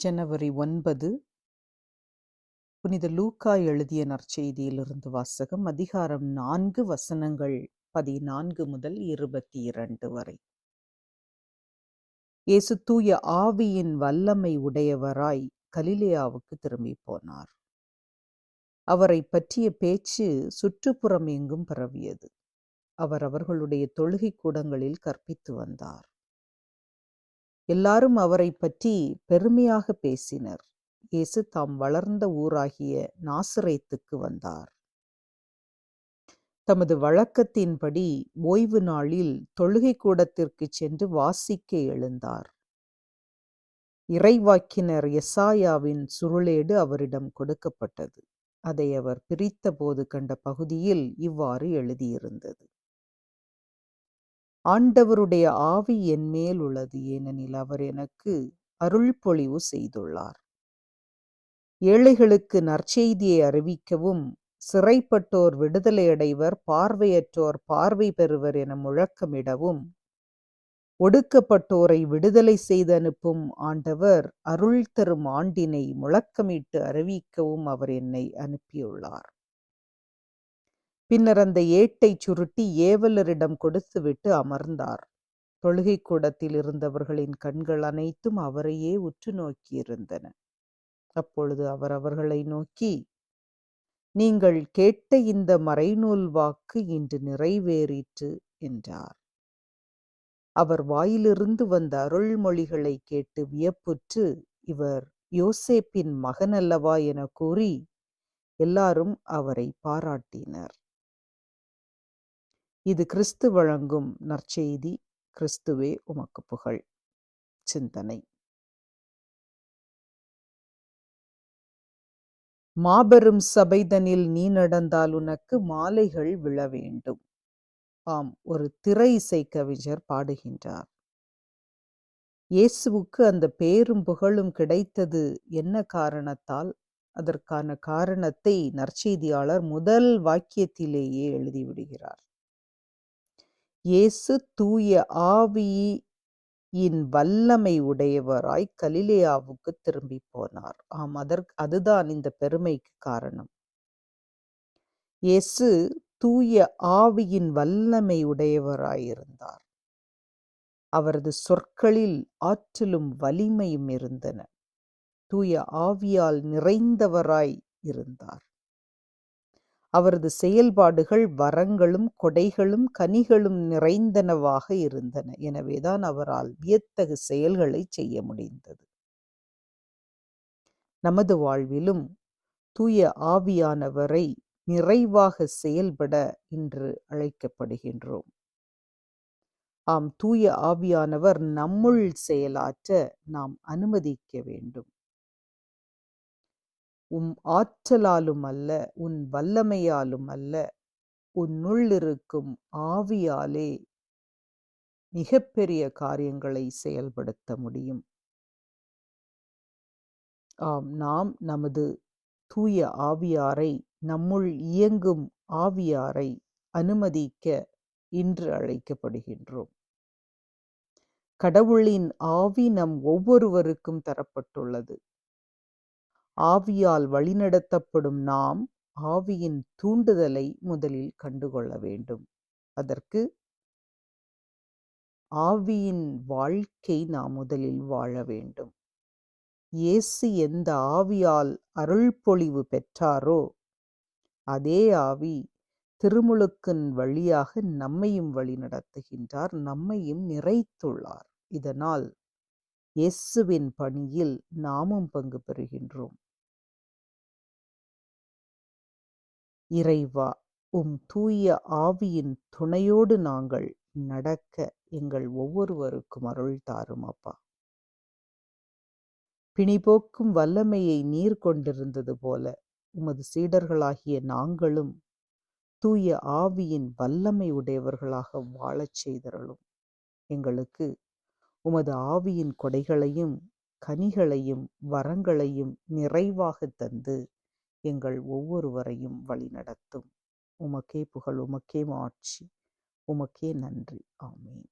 ஜனவரி 9 புனித லூக்கா எழுதிய நற்செய்தியிலிருந்து வாசகம். அதிகாரம் 4 வசனங்கள் 14 முதல் 22 வரை. இயேசு தூய ஆவியின் வல்லமை உடையவராய் கலிலேயாவுக்கு திரும்பி போனார். அவரை பற்றிய பேச்சு சுற்றுப்புறம் எங்கும் பரவியது. அவர் அவர்களுடைய தொழுகை கூடங்களில் கற்பித்து வந்தார். எல்லாரும் அவரை பற்றி பெருமையாக பேசினர். இயேசு தாம் வளர்ந்த ஊராகிய நாசரேத்துக்கு வந்தார். தமது வழக்கத்தின்படி ஓய்வு நாளில் தொழுகை கூடத்திற்கு சென்று வாசிக்க எழுந்தார். இறைவாக்கினர் எசாயாவின் சுருளேடு அவரிடம் கொடுக்கப்பட்டது. அதை அவர் பிரித்தபோது கண்ட பகுதியில் இவ்வாறு எழுதியிருந்தது: ஆண்டவருடைய ஆவி என்மேல் உள்ளது, ஏனெனில் அவர் எனக்கு அருள் பொழிவு செய்துள்ளார். ஏழைகளுக்கு நற்செய்தியை அறிவிக்கவும், சிறைப்பட்டோர் விடுதலையடைவர், பார்வையற்றோர் பார்வை பெறுவர் என முழக்கமிடவும், ஒடுக்கப்பட்டோரை விடுதலை செய்து அனுப்பும் ஆண்டவர் அருள் தரும் ஆண்டினை முழக்கமிட்டு அறிவிக்கவும் அவர் என்னை அனுப்பியுள்ளார். பின்னர் அந்த ஏட்டை சுருட்டி ஏவலரிடம் கொடுத்துவிட்டு அமர்ந்தார். தொழுகை கூடத்தில் இருந்தவர்களின் கண்கள் அனைத்தும் அவரையே உற்று நோக்கியிருந்தன. அப்பொழுது அவர் அவர்களை நோக்கி, நீங்கள் கேட்ட இந்த மறைநூல் வாக்கு இன்று நிறைவேறிற்று என்றார். அவர் வாயிலிருந்து வந்த அருள்மொழிகளை கேட்டு வியப்புற்று, இவர் யோசேப்பின் மகன் அல்லவா என கூறி எல்லாரும் அவரை பாராட்டினர். இது கிறிஸ்து வழங்கும் நற்செய்தி. கிறிஸ்துவே உமக்கு புகழ். சிந்தனை: மாபெரும் சபைதனில் நீ நடந்தால் உனக்கு மாலைகள் விழ வேண்டும். ஆம், ஒரு திரை இசை கவிஞர் பாடுகின்றார். இயேசுவுக்கு அந்த பேரும் புகழும் கிடைத்தது என்ன காரணத்தால்? அதற்கான காரணத்தை நற்செய்தியாளர் முதல் வாக்கியத்திலேயே எழுதிவிடுகிறார். இயேசு தூய ஆவியின் வல்லமை உடையவராய் கலிலேயாவுக்கு திரும்பி போனார். ஆம், அதுதான் இந்த பெருமைக்கு காரணம். இயேசு தூய ஆவியின் வல்லமை உடையவராயிருந்தார். அவரது சொற்களில் ஆற்றலும் வலிமையும் இருந்தன. தூய ஆவியால் நிறைந்தவராய் இருந்தார். அவரது செயல்பாடுகள் வரங்களும் கொடைகளும் கனிகளும் நிறைந்தனவாக இருந்தன. எனவேதான் அவரால் வியத்தகு செயல்களை செய்ய முடிந்தது. நமது வாழ்விலும் தூய ஆவியானவரை நிறைவாக செயல்பட இன்று அழைக்கப்படுகின்றோம். ஆம், தூய ஆவியானவர் நம்முள் செயலாற்ற நாம் அனுமதிக்க வேண்டும். உம் ஆற்றலாலும் அல்ல, உன் வல்லமையாலும் அல்ல, உன்னுள்ளிருக்கும் ஆவியாலே மிகப்பெரிய காரியங்களை செயல்படுத்த முடியும். ஆம், நாம் நமது தூய ஆவியாரை, நம்முள் இயங்கும் ஆவியாரை அனுமதிக்க இன்று அழைக்கப்படுகின்றோம். கடவுளின் ஆவி நம் ஒவ்வொருவருக்கும் தரப்பட்டுள்ளது. ஆவியால் வழிநடத்தப்படும் நாம் ஆவியின் தூண்டுதலை முதலில் கண்டுகொள்ள வேண்டும். அதற்கு ஆவியின் வாழ்க்கை நாம் முதலில் வாழ வேண்டும். இயேசு எந்த ஆவியால் அருள் பொழிவு பெற்றாரோ அதே ஆவி திருமுழுக்கின் வழியாக நம்மையும் வழிநடத்துகின்றார், நம்மையும் நிறைத்துள்ளார். இதனால் இயேசுவின் பணியில் நாமும் பங்கு பெறுகின்றோம். இறைவா, உம் தூய ஆவியின் துணையோடு நாங்கள் நடக்க எங்கள் ஒவ்வொருவருக்கும் அருள் தாரும் அப்பா. பிணிபோக்கும் வல்லமையை நீர் கொண்டிருந்தது போல உமது சீடர்களாகிய நாங்களும் தூய ஆவியின் வல்லமை உடையவர்களாக வாழச் செய்தருளும். எங்களுக்கு உமது ஆவியின் கொடைகளையும் கனிகளையும் வரங்களையும் நிறைவாக தந்து எங்கள் ஒவ்வொருவரையும் வழிநடத்தும். உமக்கே புகழ், உமக்கே ஆட்சி, உமக்கே நன்றி. ஆமென்.